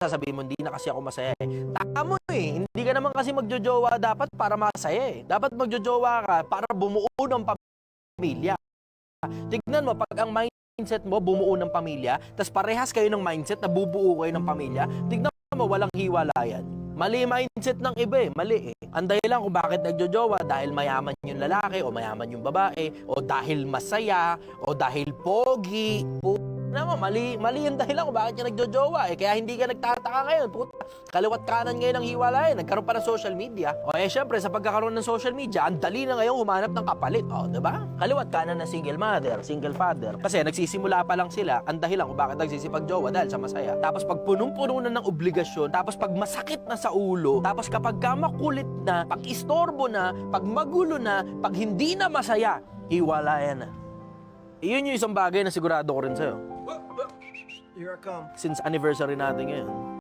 sasabihin mo, hindi na kasi ako masaya eh. Tama mo eh. Hindi ka naman kasi magjojowa dapat para masaya eh. Dapat magjojowa ka para bumuo ng pamilya. Tignan mo, pag ang mindset mo bumuo ng pamilya, tas parehas kayo ng mindset na bubuo kayo ng pamilya, tignan mo, walang hiwalayan. Mali mindset ng iba eh, mali eh. Ang dahilan kung bakit nagjojowa, dahil mayaman yung lalaki o mayaman yung babae, o dahil masaya, o dahil pogi. Naman, mali yung dahilan kung bakit niya nagjojowa eh. Kaya hindi ka nagtataka ngayon. Puta, kaliwat kanan ngayon ng hiwalayan. Nagkaroon pa ng social media. O eh syempre, sa pagkakaroon ng social media, ang dali na ngayon humanap ng kapalit. O, diba? Kaliwat kanan ng single mother, single father. Kasi nagsisimula pa lang sila, ang dahilan kung bakit nagsisipag-jowa dahil sa masaya. Tapos pag punong-puno na ng obligasyon, tapos pag masakit na sa ulo, tapos kapag ka makulit na, pag istorbo na, pag magulo na, pag hindi na masaya, hiwalayan na. Iyon yung isang bagay na sigurado ko rin sa'yo. Here I come. Since anniversary natin ngayon,